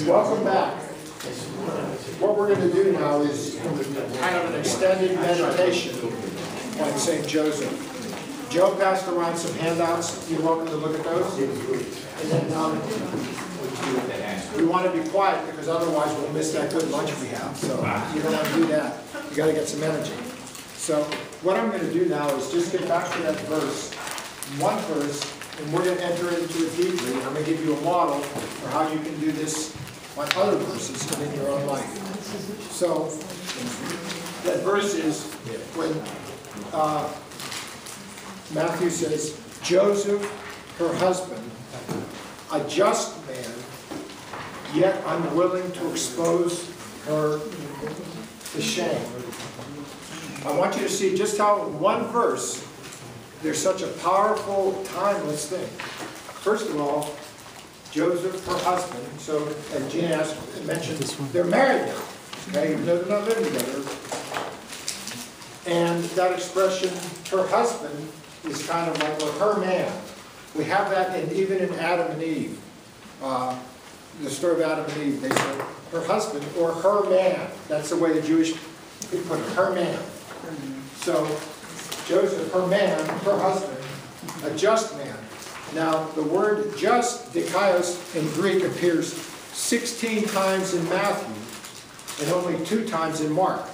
Welcome back. What we're going to do now is kind of an extended meditation on St. Joseph. Joe passed around some handouts. You're welcome to look at those. And then we want to be quiet because otherwise we'll miss that good lunch we have. So you don't want to do that. You got to get some energy. So what I'm going to do now is just get back to that verse, one verse, and we're going to enter into it deeply. I'm going to give you a model for how you can do this on other verses and in your own life. So that verse is when Matthew says, Joseph, her husband, a just man, yet unwilling to expose her to shame. I want you to see just how in one verse there's such a powerful, timeless thing. First of all, Joseph, her husband, so as Gina mentioned, they're married now, okay, even though they're not living together. And that expression, her husband, is kind of like, well, her man. We have that even in Adam and Eve. The story of Adam and Eve, they say her husband or her man. That's the way the Jewish people put it, her man. So Joseph, her man, her husband, a just man. Now, the word just, dikaios, in Greek appears 16 times in Matthew and only 2 times in Mark.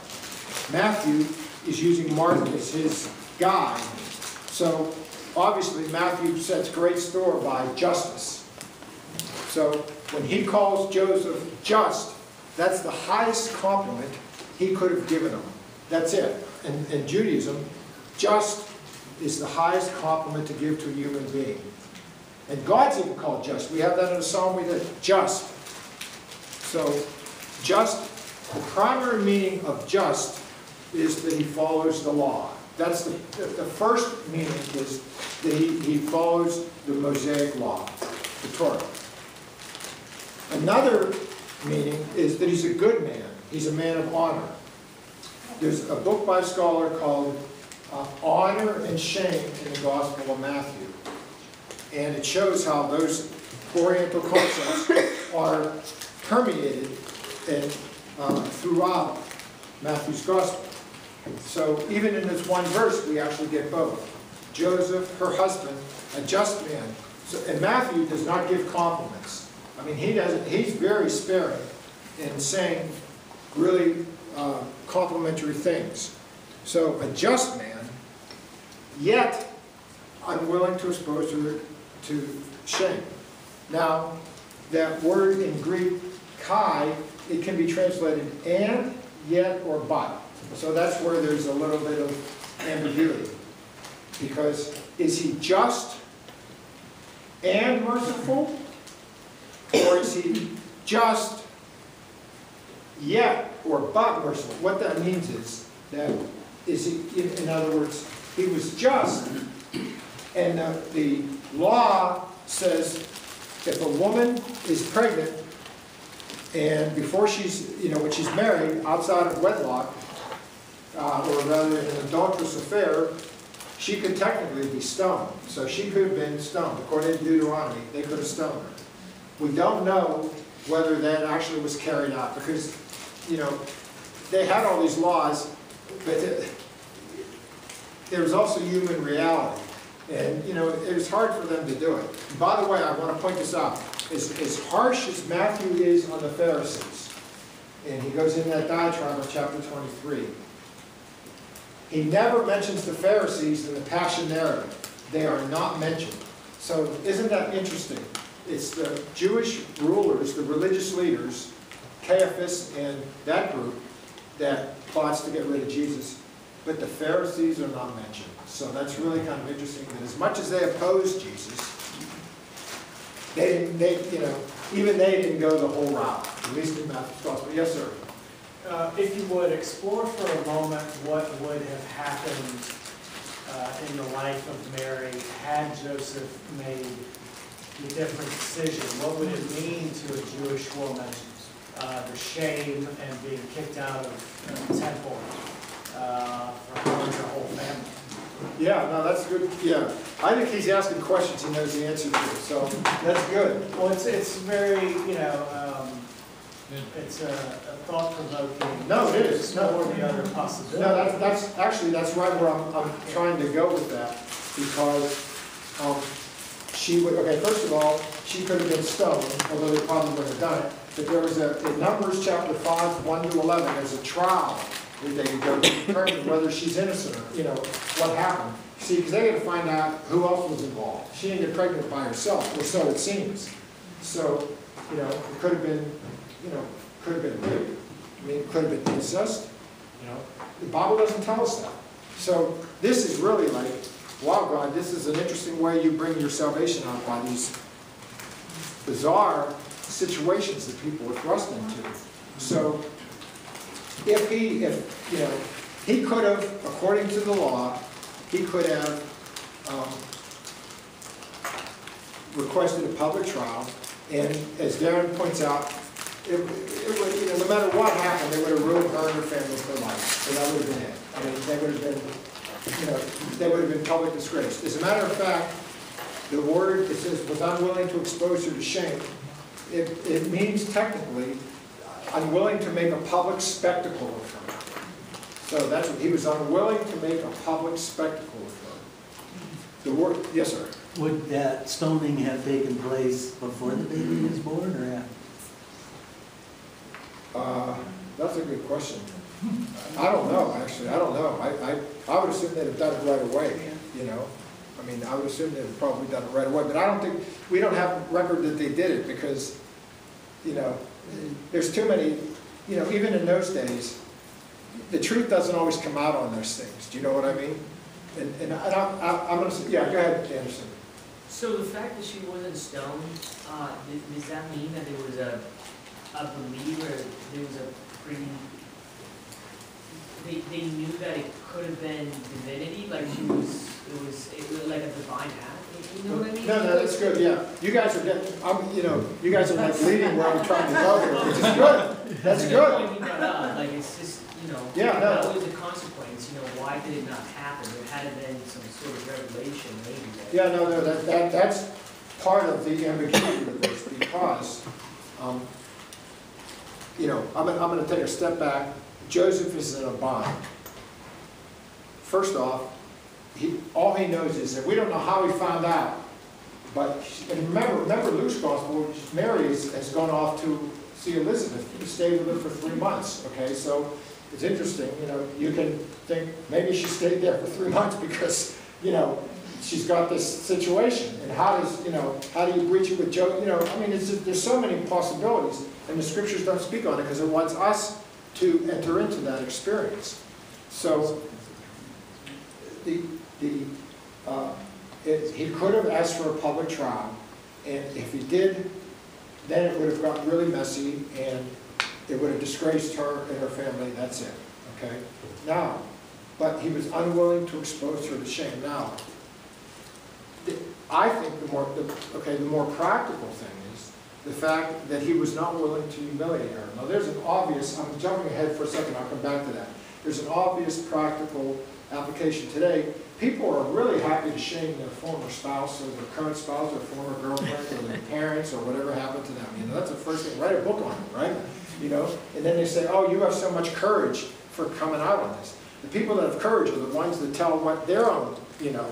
Matthew is using Mark as his guide. So, obviously, Matthew sets great store by justice. So, when he calls Joseph just, that's the highest compliment he could have given him. That's it. In Judaism, just is the highest compliment to give to a human being. And God's even called just. We have that in a psalm we did, just. So, just, the primary meaning of just is that he follows the law. That's the first meaning is that he follows the Mosaic law, the Torah. Another meaning is that he's a good man. He's a man of honor. There's a book by a scholar called Honor and Shame in the Gospel of Matthew. And it shows how those Oriental concepts are permeated throughout Matthew's Gospel. So even in this one verse, we actually get both. Joseph, her husband, a just man. So, and Matthew does not give compliments. I mean, he's very sparing in saying really complimentary things. So a just man, yet unwilling to expose her to shame. Now, that word in Greek, kai, it can be translated and, yet, or but. So that's where there's a little bit of ambiguity. Because is he just and merciful? Or is he just yet or but merciful? What that means is that in other words, he was just, and the law says if a woman is pregnant and before she's, when she's married outside of wedlock, or rather in an adulterous affair, she could technically be stoned. So she could have been stoned. According to Deuteronomy, they could have stoned her. We don't know whether that actually was carried out because, they had all these laws, but there was also human reality. And, it was hard for them to do it. And by the way, I want to point this out. As harsh as Matthew is on the Pharisees, and he goes into that diatribe in chapter 23, he never mentions the Pharisees in the Passion narrative. They are not mentioned. So isn't that interesting? It's the Jewish rulers, the religious leaders, Caiaphas and that group, that plots to get rid of Jesus. But the Pharisees are not mentioned. So that's really kind of interesting that as much as they opposed Jesus, even they didn't go the whole route, at least in Matthew's Gospel. Yes, sir? If you would, explore for a moment what would have happened in the life of Mary had Joseph made the different decision. What would it mean to a Jewish woman, the shame and being kicked out of the temple for her and her whole family? Yeah, no, that's good, yeah. I think he's asking questions he knows the answer to, so that's good. Well, it's very, you know, it's a thought-provoking. No, it is. No. Or the other possibility. No, that's actually, that's right where I'm trying to go with that, because she would, okay, first of all, she could have been stoned, although they probably wouldn't have done it, but there was in Numbers chapter 5, 1 to 11, there's a trial where they could go to determine whether she's innocent or, you know, what happened. See, because they had to find out who else was involved. She didn't get pregnant by herself, or so it seems. So, you know, it could have been, you know, could have been rape. I mean, it could have been incest. You know, the Bible doesn't tell us that. So this is really like, wow, God, this is an interesting way you bring your salvation out by these bizarre situations that people are thrust into. So if you know, he could have, according to the law, he could have requested a public trial, and as Darren points out, it would, you know, no matter what happened, they would have ruined her and her family for life. So that would have been it. I mean, they would have been, you know, they would have been public disgrace. As a matter of fact, the word, it says, was unwilling to expose her to shame. It means technically unwilling to make a public spectacle of her. So that's what he was unwilling to make a public spectacle of her. The word, yes, sir. Would that stoning have taken place before the baby was born or after? That's a good question. I don't know, actually. I don't know. I would assume they'd have done it right away, you know. I mean, I would assume they'd have probably done it right away. But I don't think, we don't have record that they did it because, you know, there's too many, you know, even in those days, the truth doesn't always come out on those things. Do you know what I mean? And I'm going to say, yeah, go ahead, Anderson. So the fact that she wasn't stoned, does that mean that there was a believer, there was a pretty, they knew that it could have been divinity, like it was like a divine act, you know what I mean? No, that's good, yeah. You guys are getting, you know, you guys are like leading where I'm trying to go here, which is good. That's good. Like it's just, you know, yeah, no. that was a consequence, you know, why did it not happen? There had to been some sort of revelation maybe. Yeah, no, that's part of the ambiguity of this because, you know, I'm going to take a step back. Joseph is in a bind. First off, all he knows is that we don't know how he found out. But and remember Luke's gospel, Mary has gone off to see Elizabeth. He stayed with her for 3 months. Okay, so it's interesting. You know, you can think maybe she stayed there for 3 months because, you know, she's got this situation. And how do you breach it with Joe? You know, I mean, there's so many possibilities, and the scriptures don't speak on it because it wants us to enter into that experience. So he could have asked for a public trial, and if he did, then it would have gotten really messy, and it would have disgraced her and her family. That's it. Okay. Now, but he was unwilling to expose her to shame. Now, I think the more practical thing is the fact that he was not willing to humiliate her. Now, there's an obvious. I'm jumping ahead for a second. I'll come back to that. There's an obvious practical application today. People are really happy to shame their former spouse or their current spouse or former girlfriend or their parents or whatever happened to them. You know, that's the first thing. Write a book on it, right? You know, and then they say, oh, you have so much courage for coming out on this. The people that have courage are the ones that tell what their own, you know,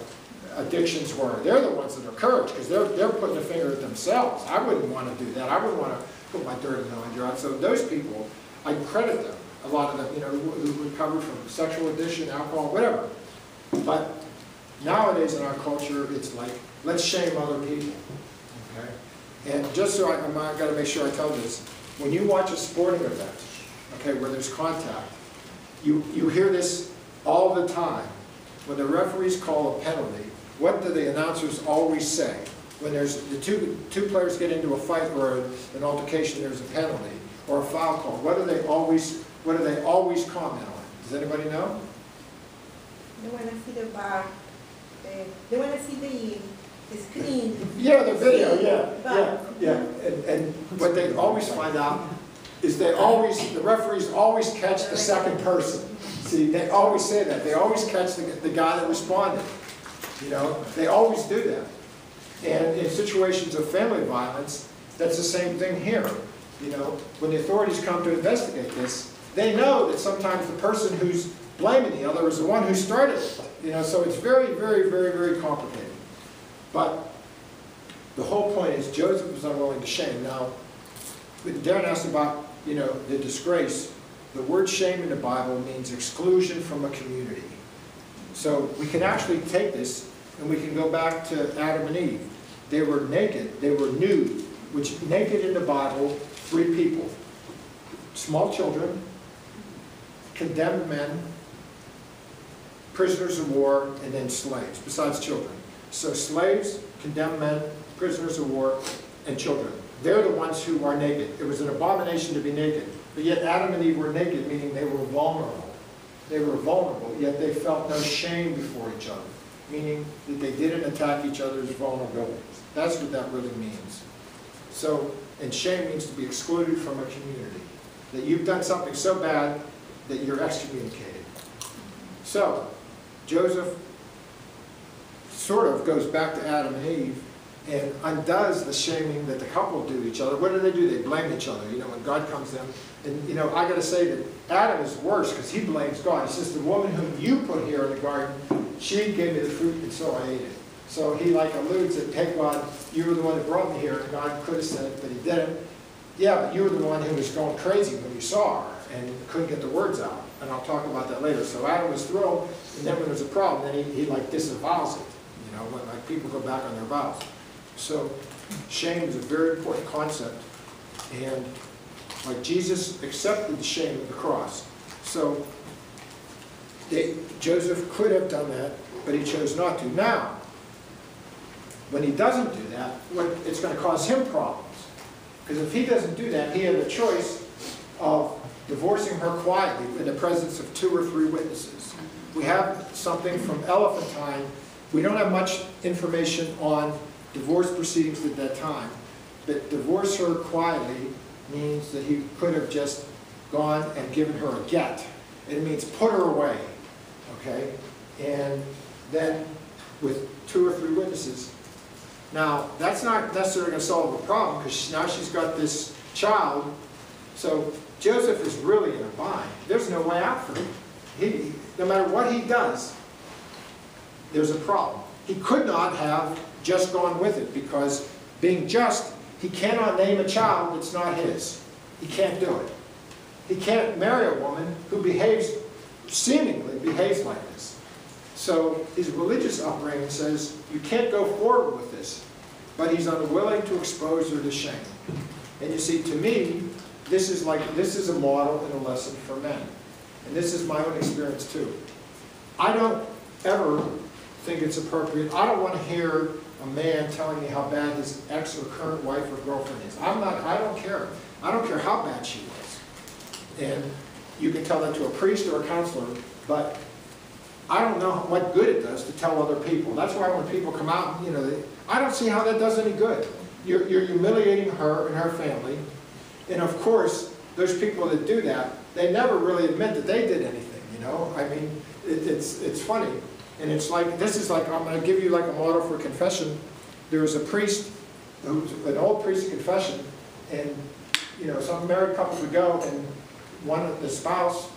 addictions were. They're the ones that are courage because they're putting a finger at themselves. I wouldn't want to do that. I wouldn't want to put my dirt in the laundry. So those people, I credit them. A lot of them, you know, who recovered from sexual addiction, alcohol, whatever. But nowadays in our culture, it's like, let's shame other people. Okay? And just so I've got to make sure I tell this, when you watch a sporting event, okay, where there's contact, you hear this all the time. When the referees call a penalty, what do the announcers always say? When there's the two players get into a fight or an altercation, there's a penalty or a foul call. What do they always comment on? Does anybody know? They want to see the bar. They want to see the screen. Yeah, the video. Yeah. And what they always find out is the referees always catch the second person. See, they always say that. They always catch the guy that responded. You know, they always do that. And in situations of family violence, that's the same thing here. You know, when the authorities come to investigate this, they know that sometimes the person who's blaming the other is the one who started it. You know, so it's very, very, very, very complicated. But the whole point is Joseph was unwilling to shame. Now, when Darren asked about, you know, the disgrace, the word shame in the Bible means exclusion from a community. So we can actually take this and we can go back to Adam and Eve. They were naked, they were nude, which naked in the Bible, 3 people. Small children, condemned men, prisoners of war, and then slaves, besides children. So slaves, condemned men, prisoners of war, and children. They're the ones who are naked. It was an abomination to be naked. But yet Adam and Eve were naked, meaning they were vulnerable. They were vulnerable, yet they felt no shame before each other, meaning that they didn't attack each other's vulnerabilities. That's what that really means. So, and shame means to be excluded from a community. That you've done something so bad that you're excommunicated. So, Joseph sort of goes back to Adam and Eve and undoes the shaming that the couple do to each other. What do? They blame each other, you know, when God comes to them. And, you know, I got to say that Adam is worse because he blames God. He says, the woman whom you put here in the garden, she gave me the fruit and so I ate it. So he like alludes that, hey God, you were the one that brought me here, and God could have said it, but he didn't. Yeah, but you were the one who was going crazy when you saw her and couldn't get the words out. And I'll talk about that later. So Adam was thrilled, and then when there's a problem, then he like disavows it. You know, when like people go back on their vows. So shame is a very important concept, and like Jesus accepted the shame of the cross. So Joseph could have done that, but he chose not to. Now, when he doesn't do that, it's going to cause him problems. Because if he doesn't do that, he had a choice of divorcing her quietly in the presence of 2 or 3 witnesses. We have something from Elephantine. We don't have much information on divorce proceedings at that time, but divorce her quietly means that he could have just gone and given her a get. It means put her away, okay? And then with 2 or 3 witnesses. Now, that's not necessarily going to solve the problem because now she's got this child. So Joseph is really in a bind. There's no way out for him. No matter what he does, there's a problem. He could not have just gone with it because being just, he cannot name a child that's not his. He can't do it. He can't marry a woman who seemingly behaves like this. So his religious upbringing says, you can't go forward with this. But he's unwilling to expose her to shame. And you see, to me, this is a model and a lesson for men. And this is my own experience too. I don't ever think it's appropriate. I don't want to hear a man telling me how bad his ex or current wife or girlfriend is. I don't care. I don't care how bad she was. And you can tell that to a priest or a counselor, but I don't know what good it does to tell other people. That's why when people come out, you know, I don't see how that does any good. You're humiliating her and her family. And of course, those people that do that, they never really admit that they did anything, you know? I mean, it's funny. And it's like, this is like, I'm going to give you like a model for confession. There was a priest, who's an old priest of confession, and, you know, some married couples would go, and one of the spouse,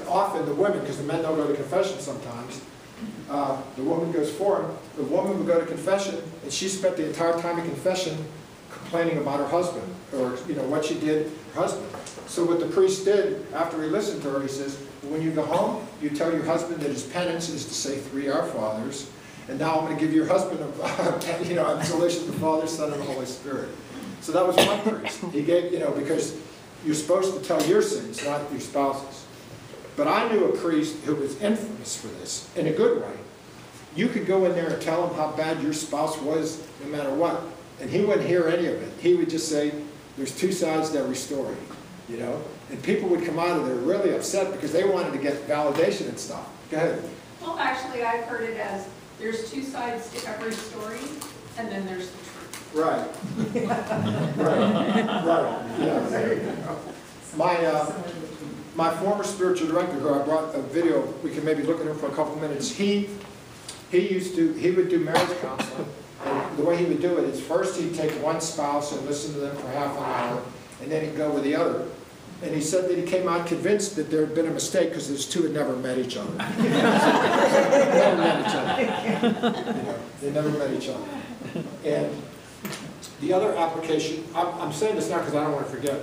often the women, because the men don't go to confession sometimes, the woman goes for him. The woman would go to confession, and she spent the entire time in confession complaining about her husband, or you know what she did to her husband. So what the priest did after he listened to her, he says, when you go home, you tell your husband that his penance is to say 3 Our Fathers, and now I'm going to give your husband a, you know, absolution of the Father, Son, and the Holy Spirit. So that was one priest. He gave, you know, because you're supposed to tell your sins, not your spouse's. But I knew a priest who was infamous for this, in a good way. You could go in there and tell him how bad your spouse was, no matter what, and he wouldn't hear any of it. He would just say, there's 2 sides to every story, you know? And people would come out of there really upset because they wanted to get validation and stuff. Go ahead. Well, actually, I've heard it as, there's 2 sides to every story, and then there's the truth. Right. Right. Yeah. There you go. my former spiritual director, who I brought a video, we can maybe look at him for a couple minutes, he would do marriage counseling. And the way he would do it is first he'd take one spouse and listen to them for half an hour, and then he'd go with the other. And he said that he came out convinced that there had been a mistake because those two had never met each other. Never met each other. You know, they never met each other. And the other application, I'm saying this now because I don't want to forget,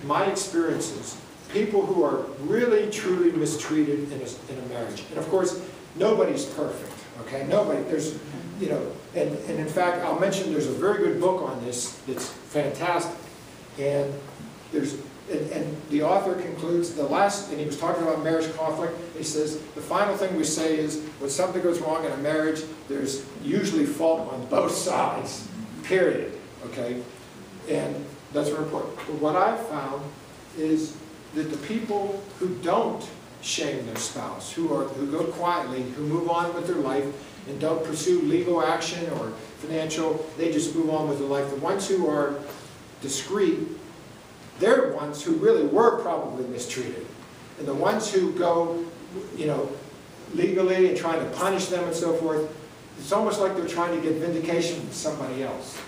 my experiences, people who are really, truly mistreated in a marriage. And of course, nobody's perfect, okay? Nobody, there's, you know, and in fact, I'll mention there's a very good book on this that's fantastic. And there's, and the author concludes the last, and he was talking about marriage conflict, he says, the final thing we say is, when something goes wrong in a marriage, there's usually fault on both sides, period, okay? And that's very important. But what I've found is that the people who don't shame their spouse, who go quietly, who move on with their life, and don't pursue legal action or financial, they just move on with their life. The ones who are discreet, they're the ones who really were probably mistreated. And the ones who go, you know, legally and try to punish them and so forth, it's almost like they're trying to get vindication from somebody else.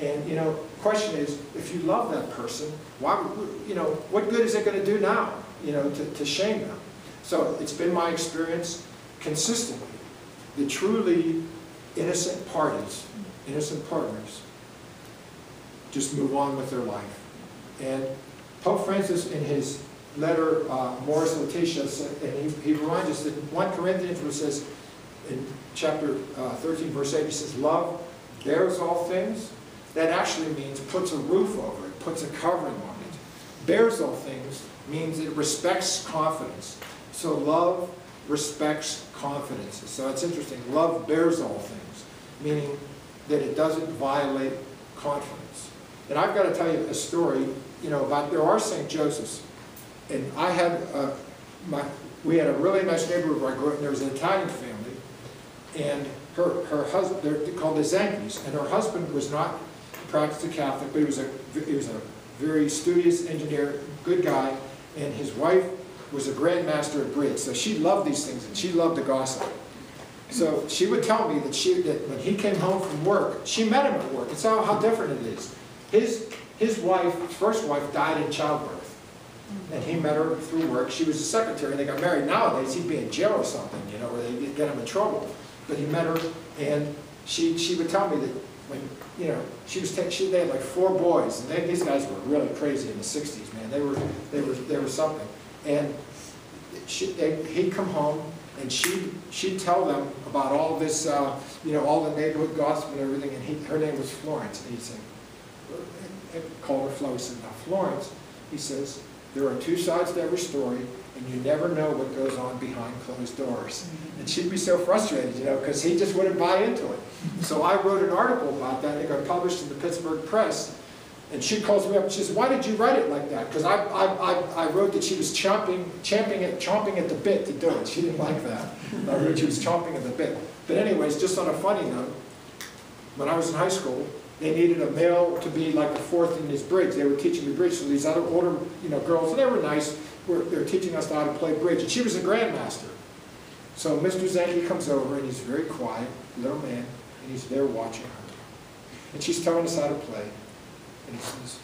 And, you know, the question is, if you love that person, why, you know, what good is it going to do now, you know, to shame them? So it's been my experience consistently that truly innocent parties, innocent partners, just move on with their life. And Pope Francis, in his letter, Moris Laetitia, and he reminds us that 1 Corinthians, which says in chapter 13, verse 8, he says, love bears all things. That actually means puts a roof over it, puts a covering on it. Bears all things means it respects confidence. So love respects confidence. So it's interesting. Love bears all things, meaning that it doesn't violate confidence. And I've got to tell you a story, you know, about, there are St. Josephs. And I had, we had a really nice neighborhood where I grew up, and there was an Italian family. And her husband, they're called the Zankies, and her husband was not practiced a Catholic, but he was a very studious engineer, good guy, and his wife was a grandmaster at bridge. So she loved these things, and she loved to gossip. So she would tell me that when he came home from work, she met him at work. It's how different it is. His wife, his first wife, died in childbirth, and he met her through work. She was a secretary, and they got married. Nowadays, he'd be in jail or something, you know, or they'd get him in trouble. But he met her, and she would tell me that when, you know, they had like 4 boys, and these guys were really crazy in the 60s, man. They were something. And he'd come home, and she'd tell them about all this, you know, all the neighborhood gossip and everything. And her name was Florence, and he'd say, called her Flo. He said, now Florence, he says, there are 2 sides to every story, and you never know what goes on behind closed doors. And she'd be so frustrated, you know, because he just wouldn't buy into it. So I wrote an article about that, and it got published in the Pittsburgh Press, and she calls me up and she says, why did you write it like that? Because I wrote that she was chomping at the bit to do it. She didn't like that. I wrote she was chomping at the bit. But anyways, just on a funny note, when I was in high school, they needed a male to be like the 4th in his bridge. They were teaching me bridge, so these other older, you know, girls, and they were nice, they were teaching us how to play bridge, and she was a grandmaster. So Mr. Zanke comes over, and he's a very quiet little man, and he's there watching her. And she's telling us how to play, and he says,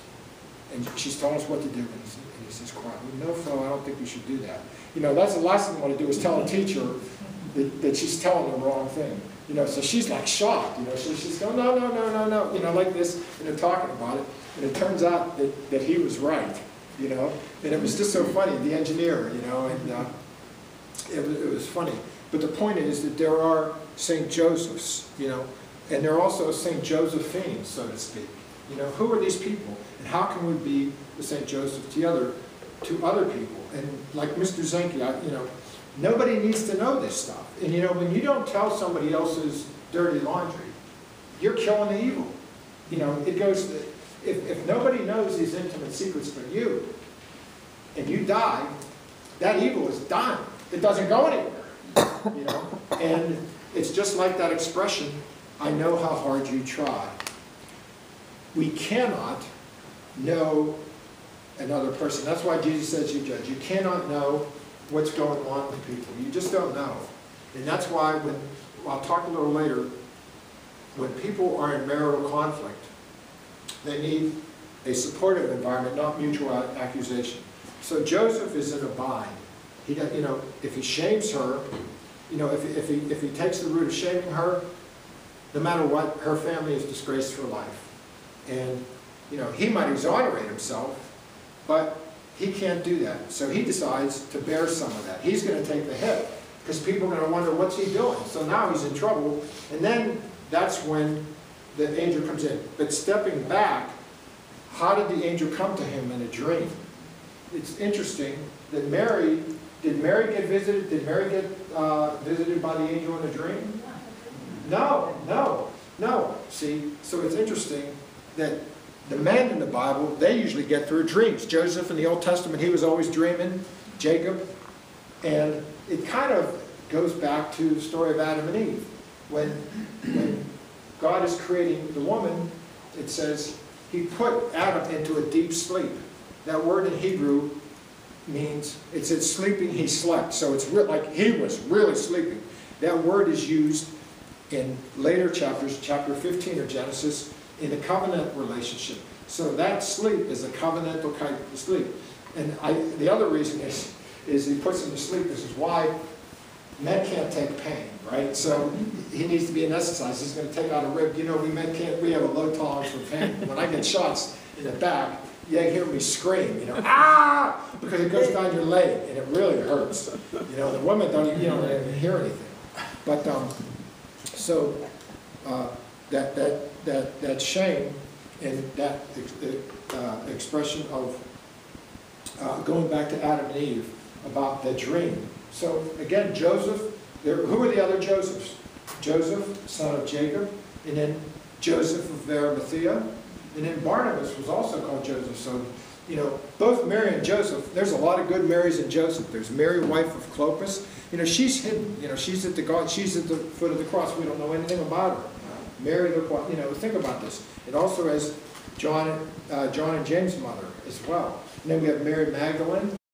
and she's telling us what to do, and he says, quiet, no, Flo, I don't think you should do that. You know, that's the last thing I want to do is tell a teacher that she's telling the wrong thing. You know, so she's like shocked, you know, she's going, no, you know, like this, and they're talking about it, and it turns out that he was right, you know, and it was just so funny, the engineer, you know, and it was funny. But the point is that there are St. Josephs, you know, and there are also St. Josephines, so to speak. You know, who are these people, and how can we be the St. Joseph to other people? And like Mr. Zanke, you know, nobody needs to know this stuff. And you know, when you don't tell somebody else's dirty laundry, you're killing the evil. You know, it goes, if nobody knows these intimate secrets but you, and you die, that evil is done. It doesn't go anywhere, you know. And it's just like that expression, I know how hard you try. We cannot know another person. That's why Jesus says you judge. You cannot know what's going on with people. You just don't know. And that's why when, I'll talk a little later, when people are in marital conflict, they need a supportive environment, not mutual accusation. So Joseph is in a bind. He, you know, if he shames her, you know, if he takes the route of shaming her, no matter what, her family is disgraced for life. And, you know, he might exonerate himself, but he can't do that. So he decides to bear some of that. He's going to take the hit, because people are going to wonder, what's he doing? So now he's in trouble, and then that's when the angel comes in. But stepping back, how did the angel come to him in a dream? It's interesting that did Mary get visited? Did Mary get visited by the angel in a dream? No. See, so it's interesting that the men in the Bible, they usually get through dreams. Joseph in the Old Testament, he was always dreaming, Jacob. And it kind of goes back to the story of Adam and Eve. When God is creating the woman, it says he put Adam into a deep sleep. That word in Hebrew means, it said sleeping, he slept. So it's like he was really sleeping. That word is used in later chapters, chapter 15 of Genesis, in a covenant relationship. So that sleep is a covenantal kind of sleep. And the other reason is he puts him to sleep. This is why men can't take pain, right? So he needs to be anesthetized. He's going to take out a rib. You know, we men can't, we have a low tolerance for pain. When I get shots in the back, you hear me scream, you know, ah, because it goes down your leg and it really hurts. You know, the women don't even, they don't even hear anything. But so that shame and that expression of going back to Adam and Eve about the dream. So again, Joseph, who are the other Josephs? Joseph, son of Jacob, and then Joseph of Arimathea, and then Barnabas was also called Joseph. So, you know, both Mary and Joseph, there's a lot of good Marys and Joseph. There's Mary, wife of Clopas. You know, she's hidden. You know, she's at the foot of the cross. We don't know anything about her. Mary, you know, think about this. It also has John and James' mother as well. And then we have Mary Magdalene.